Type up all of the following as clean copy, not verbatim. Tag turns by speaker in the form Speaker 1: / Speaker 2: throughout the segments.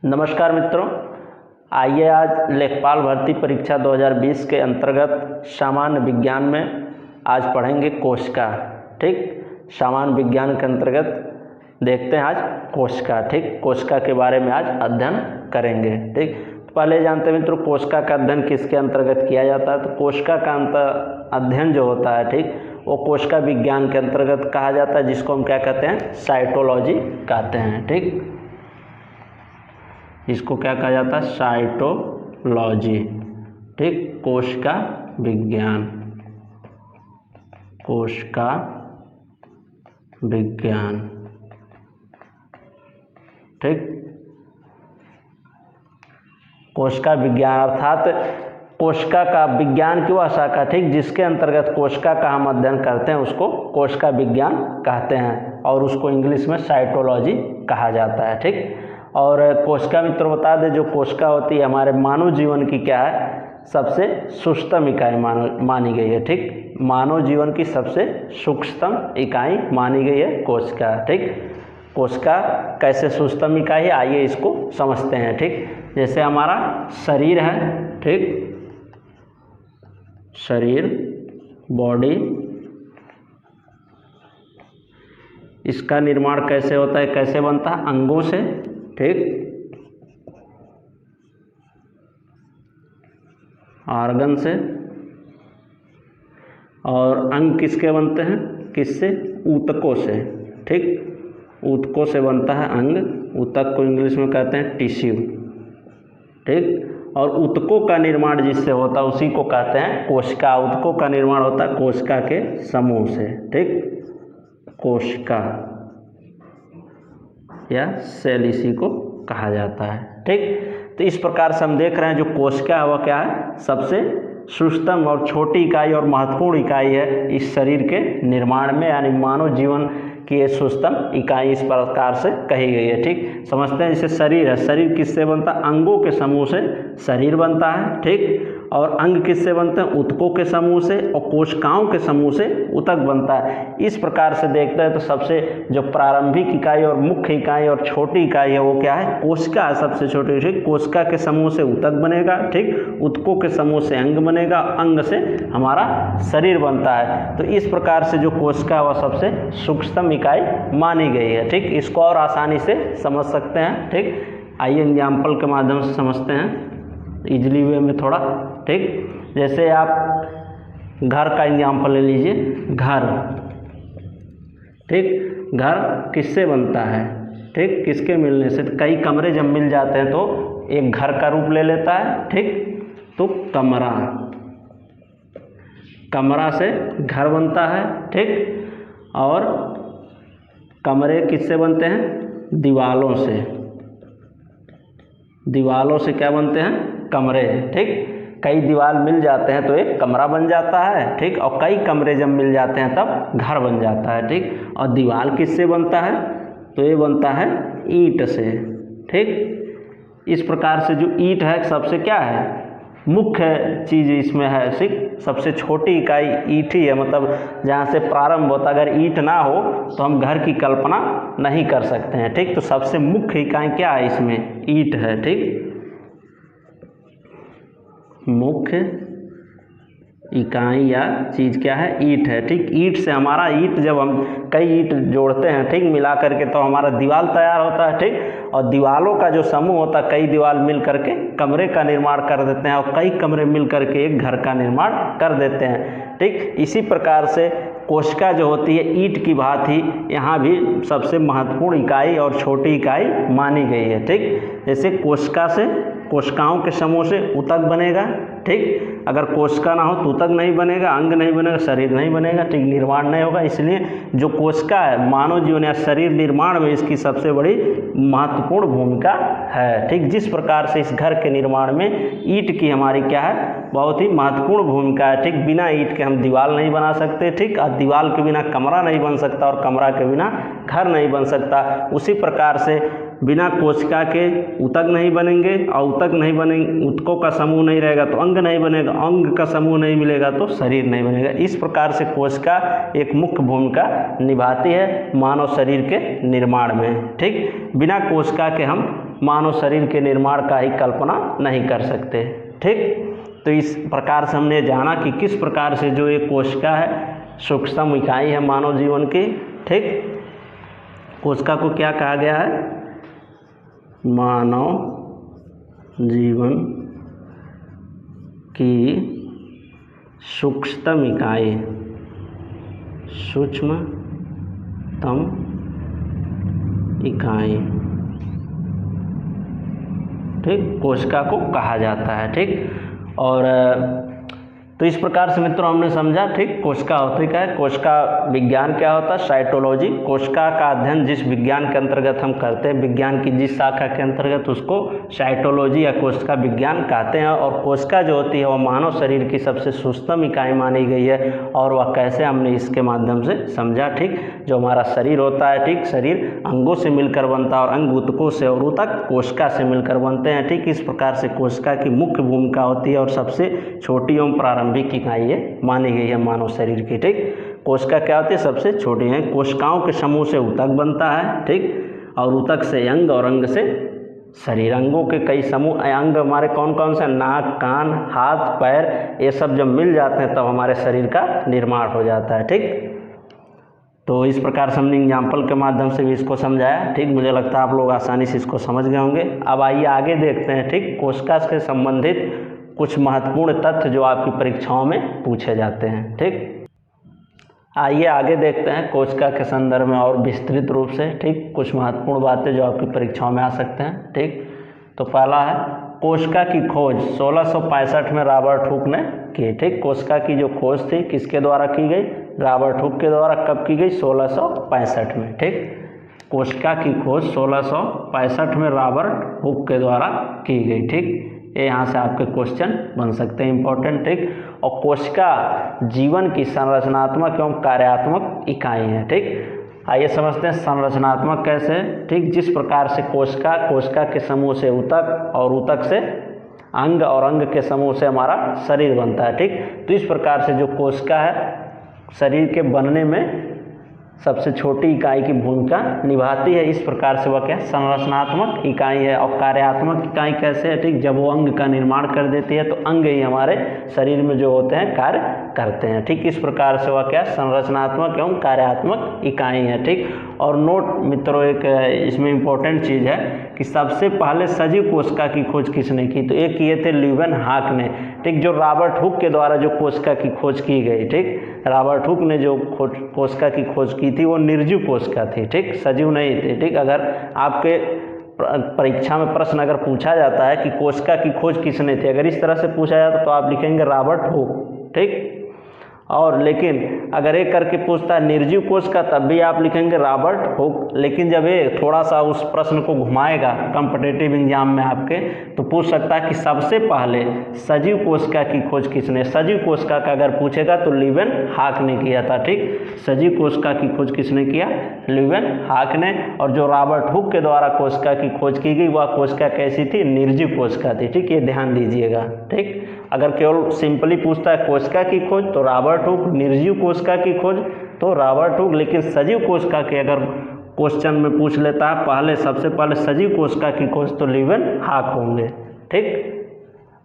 Speaker 1: नमस्कार मित्रों, आइए आज लेखपाल भर्ती परीक्षा 2020 के अंतर्गत सामान्य विज्ञान में आज पढ़ेंगे कोशिका। ठीक, सामान्य विज्ञान के अंतर्गत देखते हैं आज कोशिका। ठीक, कोशिका के बारे में आज अध्ययन करेंगे। ठीक, तो पहले जानते हैं मित्रों कोशिका का अध्ययन किसके अंतर्गत किया जाता है। तो कोशिका का अध्ययन जो होता है, ठीक, वो कोशिका विज्ञान के अंतर्गत कहा जाता है, जिसको हम क्या कहते हैं, साइटोलॉजी कहते हैं। ठीक, इसको क्या कहा जाता है, साइटोलॉजी। ठीक, कोशिका विज्ञान, कोशिका विज्ञान। ठीक, कोशिका विज्ञान अर्थात कोशिका का विज्ञान की वह शाखा, ठीक, जिसके अंतर्गत कोशिका का हम अध्ययन करते हैं उसको कोशिका विज्ञान कहते हैं और उसको इंग्लिश में साइटोलॉजी कहा जाता है। ठीक, और कोशिका मित्र बता दें, जो कोशिका होती है हमारे मानव जीवन की क्या है, सबसे सूक्ष्मतम इकाई मानी गई है। ठीक, मानव जीवन की सबसे सूक्ष्मतम इकाई मानी गई है कोशिका। ठीक, कोशिका कैसे सूक्ष्मतम इकाई है, आइए इसको समझते हैं। ठीक, जैसे हमारा शरीर है, ठीक, शरीर, बॉडी, इसका निर्माण कैसे होता है, कैसे बनता है, अंगों से। ठीक, ऑर्गन से। और अंग किसके बनते हैं, किससे, ऊतकों से। ठीक, ऊतकों से बनता है अंग। ऊतक को इंग्लिश में कहते हैं टिश्यू। ठीक, और ऊतकों का निर्माण जिससे होता है उसी को कहते हैं कोशिका। ऊतकों का निर्माण होता है कोशिका के समूह से। ठीक, कोशिका या सेल इसी को कहा जाता है। ठीक, तो इस प्रकार से हम देख रहे हैं जो कोशिका है वह क्या है, सबसे सूक्ष्मतम और छोटी इकाई और महत्वपूर्ण इकाई है इस शरीर के निर्माण में, यानी मानव जीवन की ये सूक्ष्मतम इकाई इस प्रकार से कही गई है। ठीक, समझते हैं जैसे शरीर है, शरीर किससे बनता है, अंगों के समूह से शरीर बनता है। ठीक, और अंग किससे बनते हैं, ऊतकों के समूह से, और कोशिकाओं के समूह से ऊतक बनता है। इस प्रकार से देखते हैं तो सबसे जो प्रारंभिक इकाई और मुख्य इकाई और छोटी इकाई है वो क्या है, कोशिका है, सबसे छोटी। ठीक, कोशिका के समूह से ऊतक बनेगा। ठीक, ऊतकों के समूह से अंग बनेगा, अंग से हमारा शरीर बनता है। तो इस प्रकार से जो कोशिका वह सबसे सूक्ष्मतम इकाई मानी गई है। ठीक, इसको और आसानी से समझ सकते हैं। ठीक, आइए एग्जाम्पल के माध्यम से समझते हैं इजली वे में थोड़ा। ठीक, जैसे आप घर का एग्जाम्पल ले लीजिए, घर। ठीक, घर किससे बनता है, ठीक, किसके मिलने से, कई कमरे जब मिल जाते हैं तो एक घर का रूप ले लेता है। ठीक, तो कमरा, कमरा से घर बनता है। ठीक, और कमरे किससे बनते हैं, दीवालों से, दीवालों से क्या बनते हैं, कमरे। ठीक, कई दीवार मिल जाते हैं तो एक कमरा बन जाता है। ठीक, और कई कमरे जब मिल जाते हैं तब घर बन जाता है। ठीक, और दीवार किससे बनता है, तो ये बनता है ईंट से। ठीक, इस प्रकार से जो ईंट है सबसे क्या है, मुख्य चीज़ इसमें है, सबसे छोटी इकाई ईंट ही है। मतलब जहाँ से प्रारंभ होता, अगर ईंट ना हो तो हम घर की कल्पना नहीं कर सकते हैं। ठीक, तो सबसे मुख्य इकाई क्या है इसमें, ईंट है। ठीक, मुख्य इकाई या चीज़ क्या है, ईंट है। ठीक, ईंट से हमारा, ईंट जब हम कई ईंट जोड़ते हैं, ठीक, मिला करके तो हमारा दीवार तैयार होता है। ठीक, और दीवारों का जो समूह होता है, कई दीवार मिल करके कमरे का निर्माण कर देते हैं और कई कमरे मिल करके एक घर का निर्माण कर देते हैं। ठीक, इसी प्रकार से कोशिका जो होती है ईंट की भांति यहाँ भी सबसे महत्वपूर्ण इकाई और छोटी इकाई मानी गई है। ठीक, जैसे कोशिका से, कोशिकाओं के समूह से ऊतक बनेगा। ठीक, अगर कोशिका ना हो तो ऊतक नहीं बनेगा, अंग नहीं बनेगा, शरीर नहीं बनेगा। ठीक, निर्माण नहीं होगा। इसलिए जो कोशिका है मानव जीवन या शरीर निर्माण में इसकी सबसे बड़ी महत्वपूर्ण भूमिका है। ठीक, जिस प्रकार से इस घर के निर्माण में ईंट की हमारी क्या है, बहुत ही महत्वपूर्ण भूमिका है। ठीक, बिना ईंट के हम दीवार नहीं बना सकते। ठीक, और दीवार के बिना कमरा नहीं बन सकता और कमरा के बिना घर नहीं बन सकता। उसी प्रकार से बिना कोशिका के ऊतक नहीं बनेंगे और ऊतक नहीं बनेंगे, ऊतकों का समूह नहीं रहेगा तो अंग नहीं बनेगा, अंग का समूह नहीं मिलेगा तो शरीर नहीं बनेगा। इस प्रकार से कोशिका एक मुख्य भूमिका निभाती है मानव शरीर के निर्माण में। ठीक, बिना कोशिका के हम मानव शरीर के निर्माण का ही कल्पना नहीं कर सकते। ठीक, तो इस प्रकार से हमने जाना कि किस प्रकार से जो एक कोशिका है सूक्ष्मतम इकाई है मानव जीवन की। ठीक, कोशिका को क्या कहा गया है? मानव जीवन की सूक्ष्मतम इकाई, सूक्ष्मतम इकाई, ठीक, कोशिका को कहा जाता है। ठीक, और तो इस प्रकार से मित्रों हमने समझा। ठीक, कोशिका होती क्या है, कोशिका विज्ञान क्या होता है? साइटोलॉजी। कोशिका का अध्ययन जिस विज्ञान के अंतर्गत हम करते हैं, विज्ञान की जिस शाखा के अंतर्गत, उसको साइटोलॉजी या कोशिका विज्ञान कहते हैं। और कोशिका जो होती है वह मानव शरीर की सबसे सूक्ष्मतम इकाई मानी गई है। और वह कैसे, हमने इसके माध्यम से समझा। ठीक, जो हमारा शरीर होता है, ठीक, शरीर अंगों से मिलकर बनता है और अंग ऊतकों से, और ऊतक कोशिका से मिलकर बनते हैं। ठीक, इस प्रकार से कोशिका की मुख्य भूमिका होती है और सबसे छोटी एवं प्रारंभिक इकाई ये मानी गई है मानव शरीर की। ठीक, कोशिका क्या होती है? सबसे छोटी है। कोशिकाओं के समूह से ऊतक बनता है। ठीक, और ऊतक से अंग और अंग से शरीर। अंगों के कई समूह, अंग हमारे कौन कौन से? नाक, कान, हाथ, पैर, ये सब जब मिल जाते हैं तब हमारे शरीर का निर्माण हो जाता है। ठीक, तो इस प्रकार से हमने एग्जाम्पल के माध्यम से भी इसको समझाया। ठीक, मुझे लगता है आप लोग आसानी से इसको समझ गए होंगे। अब आइए आगे देखते हैं। ठीक, कोशिका से संबंधित कुछ महत्वपूर्ण तथ्य जो आपकी परीक्षाओं में पूछे जाते हैं। ठीक, आइए आगे देखते हैं कोशिका के संदर्भ में और विस्तृत रूप से। ठीक, कुछ महत्वपूर्ण बातें जो आपकी परीक्षाओं में आ सकते हैं। ठीक, तो पहला है कोशिका की खोज 1665 में रॉबर्ट हुक ने की। ठीक, कोशिका की जो खोज थी किसके द्वारा की गई? रॉबर्ट हुक के द्वारा। कब की गई? 1665 में। ठीक, कोशिका की खोज 1665 में रॉबर्ट हुक के द्वारा की गई। ठीक, ये यहाँ से आपके क्वेश्चन बन सकते हैं इंपॉर्टेंट। ठीक, और कोशिका जीवन की संरचनात्मक एवं कार्यात्मक इकाई है। ठीक, आइए समझते हैं संरचनात्मक कैसे। ठीक, जिस प्रकार से कोशिका के समूह से ऊतक और ऊतक से अंग और अंग के समूह से हमारा शरीर बनता है। ठीक, तो इस प्रकार से जो कोशिका है शरीर के बनने में सबसे छोटी इकाई की भूमिका निभाती है। इस प्रकार से वह क्या? संरचनात्मक इकाई है। और कार्यात्मक इकाई कैसे है? ठीक, जब वो अंग का निर्माण कर देती है तो अंग ही हमारे शरीर में जो होते हैं कार्य करते हैं। ठीक, इस प्रकार से वह क्या? संरचनात्मक एवं कार्यात्मक इकाई है। ठीक, और नोट मित्रों, एक इसमें इम्पोर्टेंट चीज़ है कि सबसे पहले सजीव कोशिका की खोज किसने की? तो एक किए थे ल्यूवेन हाक ने। ठीक, जो रॉबर्ट हुक के द्वारा जो कोशिका की खोज की गई। ठीक, रॉबर्ट हुक ने जो कोशिका की खोज की थी वो निर्जीव कोशिका थी। ठीक, सजीव नहीं थी। ठीक, अगर आपके परीक्षा में प्रश्न अगर पूछा जाता है कि कोशिका की खोज किसने थी, अगर इस तरह से पूछा जाता तो आप लिखेंगे रॉबर्ट हुक। ठीक, और लेकिन अगर एक करके पूछता है निर्जीव कोशिका तब भी आप लिखेंगे रॉबर्ट हुक। लेकिन जब ये थोड़ा सा उस प्रश्न को घुमाएगा कॉम्पिटिटिव एग्जाम में आपके, तो पूछ सकता है कि सबसे पहले सजीव कोशिका की खोज किसने? सजीव कोशिका का अगर पूछेगा तो ल्यूवेन हाक ने किया था। ठीक, सजीव कोशिका की खोज किसने किया? ल्यूवेन हाक ने। और जो रॉबर्ट हुक के द्वारा कोशिका की खोज की गई वह कोशिका कैसी थी? निर्जीव कोशिका थी। ठीक, ये ध्यान दीजिएगा। ठीक, अगर केवल सिंपली पूछता है कोशिका की खोज तो रॉबर्ट हुक, निर्जीव कोशिका की खोज तो रॉबर्ट हुक, लेकिन सजीव कोशिका के अगर क्वेश्चन में पूछ लेता है पहले, सबसे पहले सजीव कोशिका की खोज तो ल्यूवेन हाक होंगे। ठीक,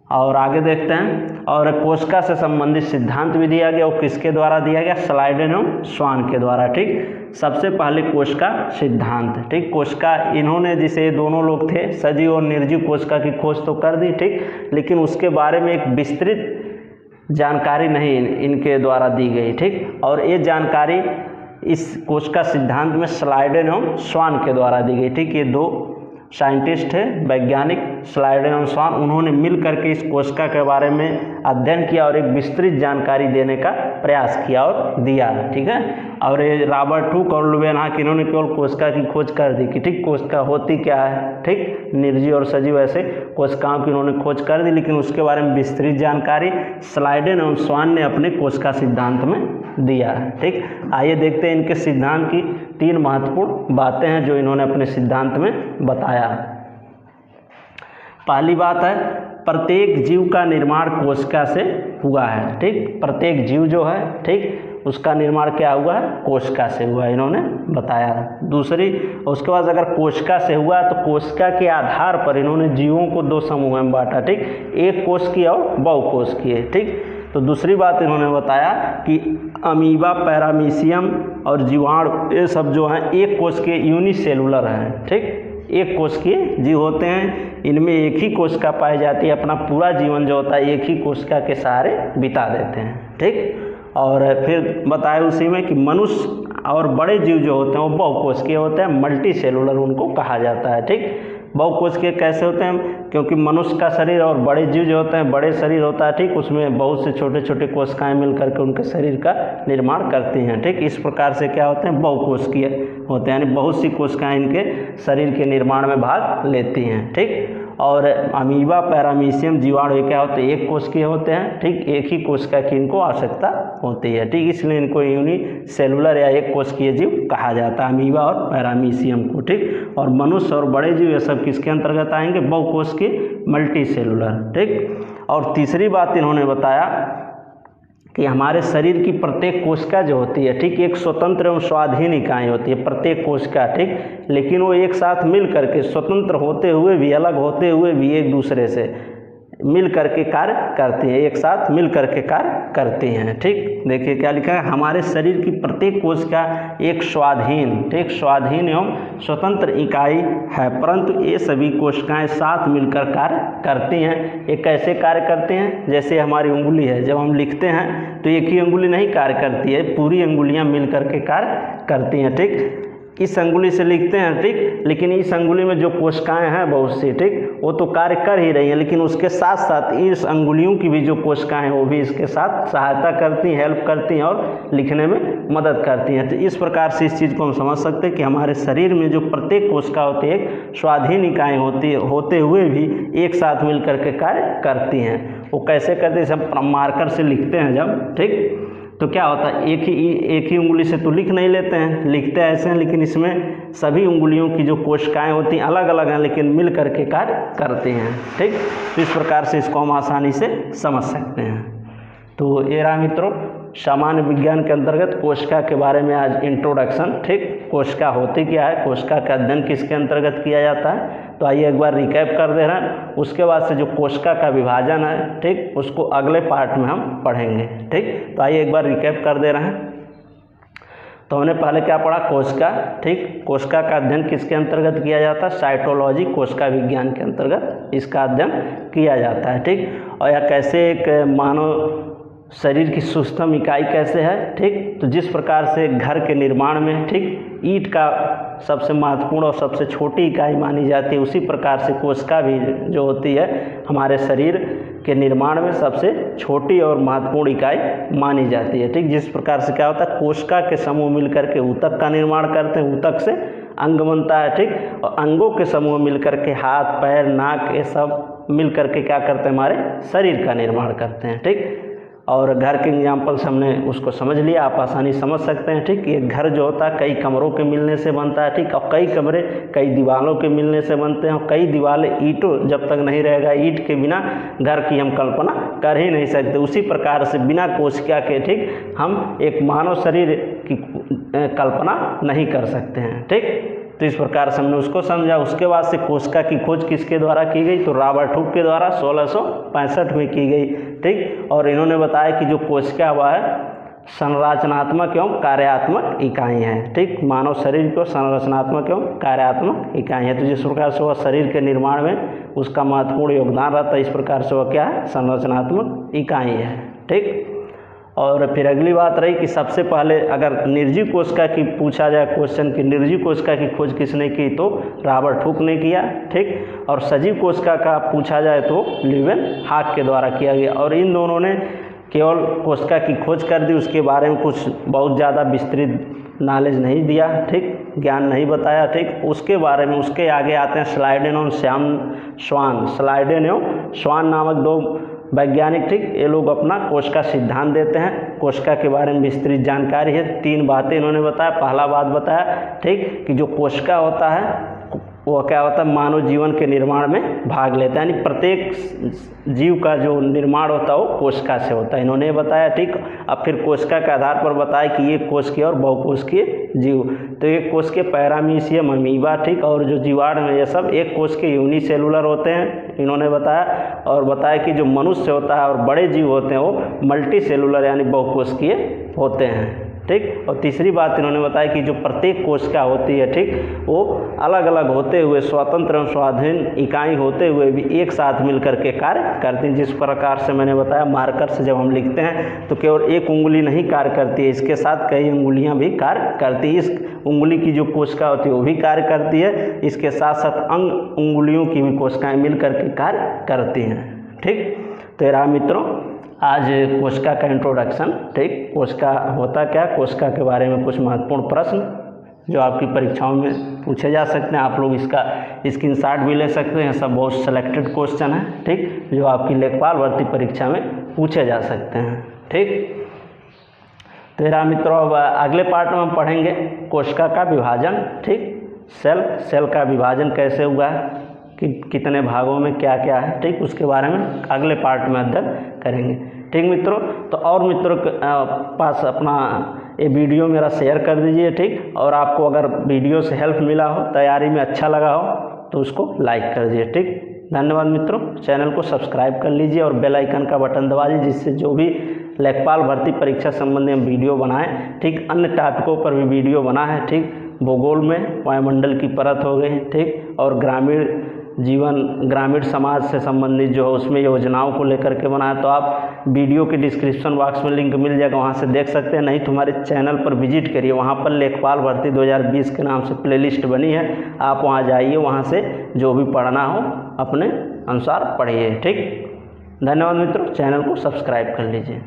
Speaker 1: और आगे देखते हैं। और कोशिका से संबंधित सिद्धांत भी दिया गया, वो किसके द्वारा दिया गया? स्लाइडेन और स्वान के द्वारा। ठीक, सबसे पहले कोशिका सिद्धांत। ठीक, कोशिका इन्होंने, जिसे दोनों लोग थे, सजीव और निर्जीव कोशिका की खोज तो कर दी। ठीक, लेकिन उसके बारे में एक विस्तृत जानकारी नहीं इनके द्वारा दी गई। ठीक, और ये जानकारी इस कोशिका सिद्धांत में स्लाइडेन और स्वान के द्वारा दी गई। ठीक, ये दो साइंटिस्ट है, वैज्ञानिक स्लाइडेन और स्वान, उन्होंने मिल करके इस कोशिका के बारे में अध्ययन किया और एक विस्तृत जानकारी देने का प्रयास किया और दिया। ठीक है, और ये रॉबर्ट हुक और ल्यूवेन हाक इन्होंने केवल कोशिका की खोज कर दी कि ठीक कोशिका होती क्या है। ठीक, निर्जीव और सजीव ऐसे कोशिकाओं की उन्होंने खोज कर दी, लेकिन उसके बारे में विस्तृत जानकारी स्लाइडेन और स्वान ने अपने कोशिका सिद्धांत में दिया है। ठीक, आइए देखते हैं इनके सिद्धांत की 3 महत्वपूर्ण बातें हैं जो इन्होंने अपने सिद्धांत में बताया। पहली बात है प्रत्येक जीव का निर्माण कोशिका से हुआ है। ठीक, प्रत्येक जीव जो है, ठीक, उसका निर्माण क्या हुआ है, कोशिका से हुआ है, इन्होंने बताया। दूसरी, उसके बाद अगर कोशिका से हुआ तो कोशिका के आधार पर इन्होंने जीवों को दो समूह में बांटा, ठीक, एक कोशिकीय और बहुकोशिकीय, ठीक। तो दूसरी बात इन्होंने बताया कि अमीबा, पैरामीशियम और जीवाणु ये सब जो हैं एक कोशिकीय यूनिसेलुलर हैं, ठीक, एक कोशिकीय जीव होते हैं। इनमें एक ही कोशिका पाई जाती है, अपना पूरा जीवन जो होता है एक ही कोशिका के सहारे बिता देते हैं, ठीक। और फिर बताया उसी में कि मनुष्य और बड़े जीव जो होते हैं वो बहुकोशिकीय होते हैं, मल्टी सेलुलर उनको कहा जाता है, ठीक। बहुकोशिकीय कैसे होते हैं, क्योंकि मनुष्य का शरीर और बड़े जीव जो होते हैं, बड़े शरीर होता है, ठीक, उसमें बहुत से छोटे छोटे कोशिकाएं मिल करके उनके शरीर का निर्माण करती हैं, ठीक। इस प्रकार से क्या होते हैं, बहुकोशिकीय होते हैं, यानी बहुत सी कोशिकाएं इनके शरीर के निर्माण में भाग लेती हैं, ठीक। और अमीबा, पैरामीशियम, जीवाणु ये क्या होते हैं, एक कोशिकीय होते हैं, ठीक, एक ही कोशिका की इनको आवश्यकता होती है, ठीक। इसलिए इनको यूनिसेलुलर या एक कोशिकीय जीव कहा जाता है, अमीबा और पैरामीशियम को, ठीक। और मनुष्य और बड़े जीव ये सब किसके अंतर्गत आएंगे, बहुकोशिकीय, मल्टी सेलुलर, ठीक। और तीसरी बात इन्होंने बताया कि हमारे शरीर की प्रत्येक कोशिका जो होती है, ठीक, एक स्वतंत्र एवं स्वाधीन इकाई होती है प्रत्येक कोशिका, ठीक, लेकिन वो एक साथ मिल करके स्वतंत्र होते हुए भी, अलग होते हुए भी एक दूसरे से मिल करके कार्य करती है, एक साथ मिल करके कार्य करती हैं, ठीक। देखिए क्या लिखा है, हमारे शरीर की प्रत्येक कोशिका एक स्वाधीन, ठीक, स्वाधीन एवं स्वतंत्र इकाई है, परंतु ये सभी कोशिकाएं साथ मिलकर कार्य करती हैं। ये कैसे कार्य करते हैं, जैसे हमारी उंगली है, जब हम लिखते हैं तो एक ही उंगली नहीं कार्य करती है, पूरी उंगलियां मिल करके कार्य करती हैं, ठीक। इस अंगुली से लिखते हैं, ठीक, लेकिन इस अंगुली में जो कोशिकाएं हैं बहुत सी, ठीक, वो तो कार्य कर ही रही हैं, लेकिन उसके साथ साथ इस अंगुलियों की भी जो कोशिकाएं हैं वो भी इसके साथ सहायता करती हैं, हेल्प करती हैं और लिखने में मदद करती हैं। तो इस प्रकार से इस चीज़ को हम समझ सकते हैं कि हमारे शरीर में जो प्रत्येक कोशिका होती है एक स्वाधीन इकाई होती है, होते हुए भी एक साथ मिल करके कार्य करती हैं। वो कैसे करते हैं, जब मार्कर से लिखते हैं जब, ठीक, तो क्या होता है, एक ही उंगली से तो लिख नहीं लेते हैं, लिखते ऐसे हैं, लेकिन इसमें सभी उंगलियों की जो कोशिकाएं होती हैं अलग अलग हैं, लेकिन मिल करके कार्य करते हैं, ठीक। तो इस प्रकार से इसको हम आसानी से समझ सकते हैं। तो ये रहा मित्रों सामान्य विज्ञान के अंतर्गत कोशिका के बारे में आज इंट्रोडक्शन, ठीक। कोशिका होती क्या है, कोशिका का अध्ययन किसके अंतर्गत किया जाता है, तो आइए एक बार रिकैप कर दे रहे हैं। उसके बाद से जो कोशिका का विभाजन है, ठीक, उसको अगले पार्ट में हम पढ़ेंगे, ठीक। तो आइए एक बार रिकैप कर दे रहे हैं। तो हमने पहले क्या पढ़ा, कोशिका, ठीक, कोशिका का अध्ययन किसके अंतर्गत किया जाता है, साइटोलॉजी, कोशिका विज्ञान के अंतर्गत इसका अध्ययन किया जाता है, ठीक। और यह कैसे एक मानव शरीर की सूक्ष्म इकाई कैसे है, ठीक, तो जिस प्रकार से घर के निर्माण में, ठीक, ईंट का सबसे महत्वपूर्ण और सबसे छोटी इकाई मानी जाती है, उसी प्रकार से कोशिका भी जो होती है हमारे शरीर के निर्माण में सबसे छोटी और महत्वपूर्ण इकाई मानी जाती है, ठीक। जिस प्रकार से क्या होता है, कोशिका के समूह मिलकर के ऊतक का निर्माण करते हैं, ऊतक से अंग बनता है, ठीक, और अंगों के समूह मिलकर के हाथ, पैर, नाक ये सब मिल करके क्या करते हैं, हमारे शरीर का निर्माण करते हैं, ठीक। और घर के एग्जाम्पल्स हमने उसको समझ लिया, आप आसानी समझ सकते हैं, ठीक। एक घर जो होता है कई कमरों के मिलने से बनता है, ठीक, और कई कमरे कई दीवारों के मिलने से बनते हैं, और कई दीवारें ईंटों जब तक नहीं रहेगा, ईंट के बिना घर की हम कल्पना कर ही नहीं सकते। उसी प्रकार से बिना कोशिका के, ठीक, हम एक मानव शरीर की कल्पना नहीं कर सकते हैं, ठीक। तो इस प्रकार से हमने उसको समझा। उसके बाद से कोशिका की खोज किसके द्वारा की गई, तो रॉबर्ट हुक के द्वारा 1665 में की गई, ठीक। और इन्होंने बताया कि जो कोशिका वह है संरचनात्मक एवं कार्यात्मक इकाई है, ठीक, मानव शरीर को संरचनात्मक एवं कार्यात्मक इकाई है। तो जिस प्रकार से वह शरीर के निर्माण में उसका महत्वपूर्ण योगदान रहता है, इस प्रकार से वह क्या है, संरचनात्मक इकाई है, ठीक। और फिर अगली बात रही कि सबसे पहले अगर निर्जीव कोशिका की पूछा जाए क्वेश्चन कि निर्जीव कोशिका की खोज किसने की, तो रॉबर्ट हुक ने किया, ठीक। और सजीव कोशिका का पूछा जाए तो लीवेनहॉक के द्वारा किया गया। और इन दोनों ने केवल कोशिका की खोज कर दी, उसके बारे में कुछ बहुत ज़्यादा विस्तृत नॉलेज नहीं दिया, ठीक, ज्ञान नहीं बताया, ठीक। उसके बारे में उसके आगे आते हैं स्लाइडेन और स्वान। स्लाइडेन एवं स्वान नामक दो वैज्ञानिक, ठीक, ये लोग अपना कोशिका सिद्धांत देते हैं। कोशिका के बारे में विस्तृत जानकारी है, 3 बातें इन्होंने बताया। पहला बात बताया, ठीक, कि जो कोशिका होता है वो क्या होता है, मानव जीवन के निर्माण में भाग लेता है। यानी प्रत्येक जीव का जो निर्माण होता है वो कोशिका से होता है, इन्होंने बताया। ठीक, अब फिर कोशिका के आधार पर बताया कि ये कोशिकीय और बहुकोशिकीय जीव। तो एक कोशिकीय पैरामीशियम, अमीबा, ठीक, और जो जीवाणु है ये सब एक कोशिकीय यूनिसेलुलर होते हैं, इन्होंने बताया। और बताया कि जो मनुष्य होता है और बड़े जीव होते हैं वो मल्टी सेलुलर यानी बहुकोशिकीय होते हैं। ठीक, और तीसरी बात इन्होंने बताया कि जो प्रत्येक कोशिका होती है, ठीक, वो अलग अलग होते हुए स्वतंत्र एवं स्वाधीन इकाई होते हुए भी एक साथ मिलकर के कार्य करती हैं। जिस प्रकार से मैंने बताया मार्कर से जब हम लिखते हैं तो केवल एक उंगली नहीं कार्य करती है, इसके साथ कई उंगलियां भी कार्य करती है। इस उंगली की जो कोशिका होती है वो भी कार्य करती है, इसके साथ साथ अंग उंगलियों की भी कोशिकाएँ मिल करके कार्य करती हैं। ठीक, तो रहा मित्रों आज कोशिका का इंट्रोडक्शन। ठीक, कोशिका होता क्या, कोशिका के बारे में कुछ महत्वपूर्ण प्रश्न जो आपकी परीक्षाओं में पूछे जा सकते हैं। आप लोग इसका स्क्रीनशॉट भी ले सकते हैं, सब बहुत सिलेक्टेड क्वेश्चन है, ठीक, जो आपकी लेखपाल भर्ती परीक्षा में पूछे जा सकते हैं। ठीक, तो मेरा मित्रों अब अगले पार्ट में हम पढ़ेंगे कोशिका का विभाजन। ठीक, सेल का विभाजन कैसे हुआ है, कि कितने भागों में क्या क्या है, ठीक, उसके बारे में अगले पार्ट में अध्ययन करेंगे। ठीक मित्रों, तो और मित्रों के पास अपना ये वीडियो मेरा शेयर कर दीजिए। ठीक, और आपको अगर वीडियो से हेल्प मिला हो, तैयारी में अच्छा लगा हो तो उसको लाइक कर दीजिए। ठीक, धन्यवाद मित्रों। चैनल को सब्सक्राइब कर लीजिए और बेल आइकन का बटन दबा दीजिए, जिससे जो भी लेखपाल भर्ती परीक्षा संबंधी हम वीडियो बनाएं, ठीक, अन्य टॉपिकों पर भी वीडियो बना है। ठीक, भूगोल में वायुमंडल की परत हो गई, ठीक, और ग्रामीण जीवन, ग्रामीण समाज से संबंधित जो है उसमें योजनाओं को लेकर के बनाया। तो आप वीडियो के डिस्क्रिप्शन बॉक्स में लिंक मिल जाएगा, वहाँ से देख सकते हैं। नहीं तो हमारे चैनल पर विजिट करिए, वहाँ पर लेखपाल भर्ती 2020 के नाम से प्लेलिस्ट बनी है, आप वहाँ जाइए, वहाँ से जो भी पढ़ना हो अपने अनुसार पढ़िए। ठीक, धन्यवाद मित्रों। चैनल को सब्सक्राइब कर लीजिए।